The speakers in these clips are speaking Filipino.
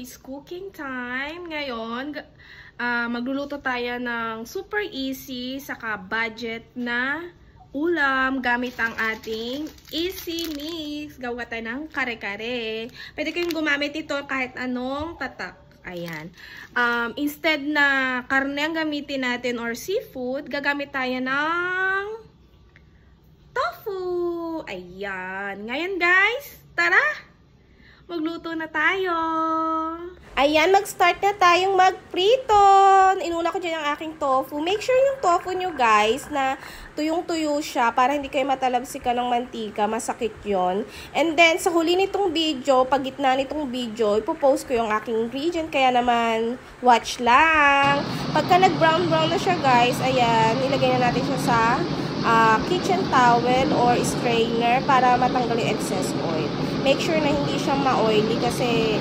guys, cooking time. Ngayon, magluluto tayo ng super easy saka budget na ulam gamit ang ating Easy Mix. Gawa tayo ng kare-kare. Pwede kayong gumamit ito kahit anong tatak. Ayan. Instead na karne ang gamitin natin or seafood, gagamit tayo ng tofu. Ayan. Ngayon guys, tara! Magluto na tayo. Ayan, mag-start na tayong magprito. Inuna ko dyan ang aking tofu. Make sure yung tofu nyo guys na tuyong-tuyo siya para hindi kayo matalabsikan ng mantika. Masakit yon. And then, sa huli nitong video, pag gitna nitong video, ipopost ko yung aking ingredient. Kaya naman, watch lang. Pagka nag-brown-brown na siya guys, ayan, nilagay na natin siya sa kitchen towel or strainer para matanggal yung excess oil. Make sure na hindi siya ma-oily kasi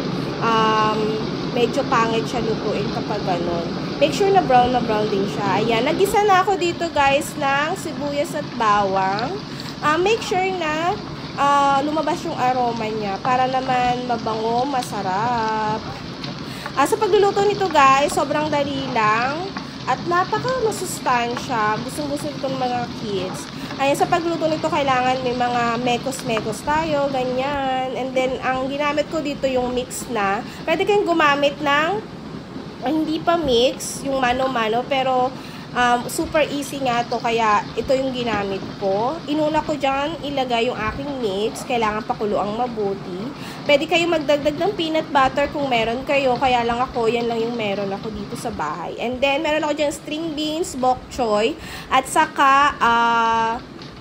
medyo pangit siya lutuin kapag ganun. Make sure na brown din siya. Ayan, nagisa na ako dito guys ng sibuyas at bawang. Make sure na lumabas yung aroma niya para naman mabango, masarap. Sa pagluluto nito guys, sobrang dali lang. At napaka-masustansya. Gustong-gusto ito ng mga kids. Ayan, sa pagluto nito, kailangan may mga mekos-mekos tayo, ganyan. And then, ang ginamit ko dito yung mix na. Pwede kayong gumamit ng hindi pa mix, yung mano-mano, pero super easy nga to, kaya ito yung ginamit ko. Inuna ko dyan, ilagay yung aking mix. Kailangan pakuluang mabuti. Pwede kayo magdagdag ng peanut butter kung meron kayo. Kaya lang ako, yan lang yung meron ako dito sa bahay. And then, meron ako dyan string beans, bok choy, at saka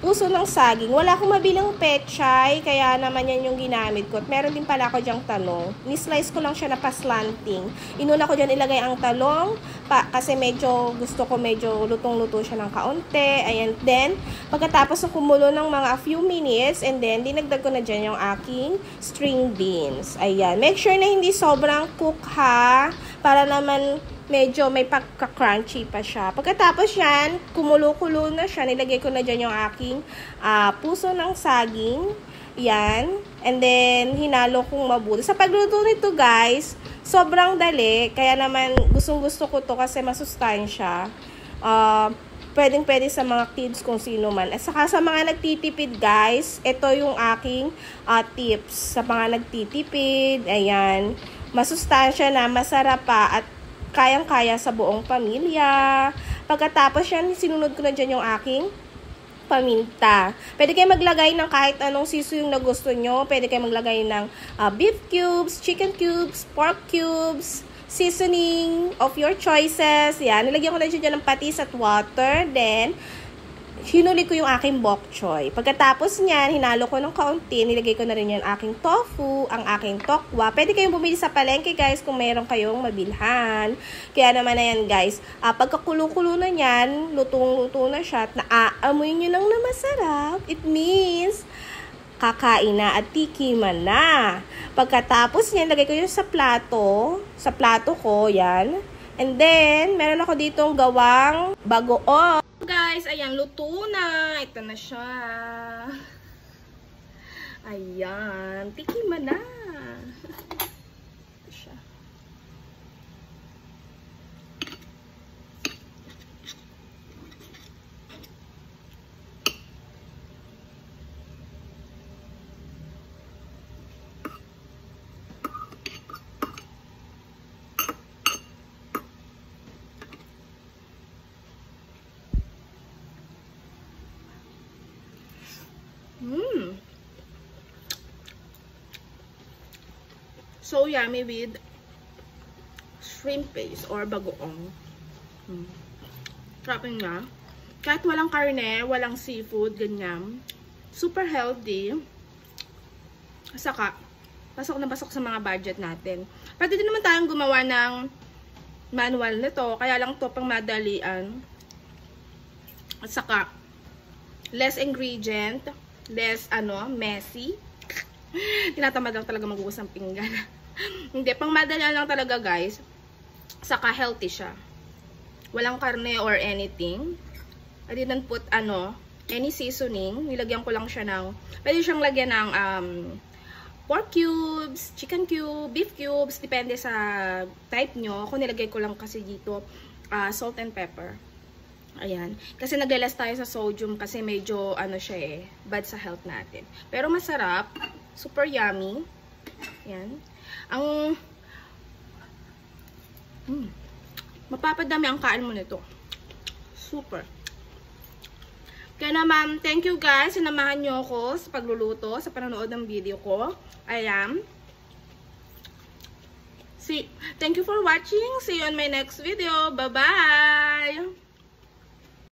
puso ng saging. Wala akong mabiling pechay, kaya naman yan yung ginamit ko. At meron din pala ako dyang talong. Ni-slice ko lang siya na paslanting. Inuna ko dyan ilagay ang talong, kasi gusto ko medyo lutong-luto siya ng kaunti. Ayan, then, pagkatapos na kumulo ng mga few minutes, and then, dinagdag ko na dyan yung aking string beans. Ayan, make sure na hindi sobrang cook ha, para naman medyo may pagka-crunchy pa siya. Pagkatapos yan, kumulo-kulo na siya. Nilagay ko na dyan yung aking puso ng saging. Yan. And then, hinalo kong mabuti. Sa pagluto nito, guys, sobrang dali. Kaya naman, gustong-gusto ko to kasi masustansya. Pwedeng-pwede sa mga kids kung sino man. At saka sa mga nagtitipid, guys, ito yung aking tips. Sa mga nagtitipid, ayan. Masustansya na, masarap pa, at kayang-kaya sa buong pamilya. Pagkatapos yan, sinunod ko na dyan yung aking paminta. Pwede kayo maglagay ng kahit anong seasoning na gusto nyo. Pwede kayo maglagay ng beef cubes, chicken cubes, pork cubes, seasoning of your choices. Yan, nilagyan ko na dyan ng patis at water. Then, hinuli ko yung aking bok choy. Pagkatapos niyan, hinalo ko ng kaunti, nilagay ko na rin yung aking tofu, ang aking tokwa. Pwede kayong bumili sa palengke guys kung meron kayong mabilhan. Kaya naman na yan guys, pagkakulo-kulo na yan, lutong-luto na siya, at naaamoy nyo nang na masarap. It means kakain na at tikiman na. Pagkatapos niyan, lagay ko yun sa plato ko, yan. And then, meron ako ditong gawang bagoong. Guys, ayan, luto na. Ito na siya. Ayan, tikiman na. Ito siya. So yummy with shrimp paste or bagoong. Trapping na. Kahit walang karne, walang seafood, ganyan. Super healthy. Saka, pasok na pasok sa mga budget natin. Pwede din naman tayong gumawa ng manual nito. Kaya lang to pang madalian. At saka, less ingredient, less messy. Tinatamad lang talaga maghugas ng pinggan. Hindi, pang madalian lang talaga guys. Saka healthy siya. Walang karne or anything. I didn't put any seasoning. Nilagyan ko lang siya ng, pwede siyang lagyan ng pork cubes, chicken cube, beef cubes, depende sa type nyo. Ako nilagay ko lang kasi dito salt and pepper. Ayan. Kasi naglalas tayo sa sodium kasi medyo ano siya bad sa health natin. Pero masarap. Super yummy. Ayan. Ang mapapadami ang kain mo nito. Super. Kaya naman, thank you guys. Sinamahan nyo ako sa pagluluto, sa panonood ng video ko. Ayan. Thank you for watching. See you on my next video. Bye-bye!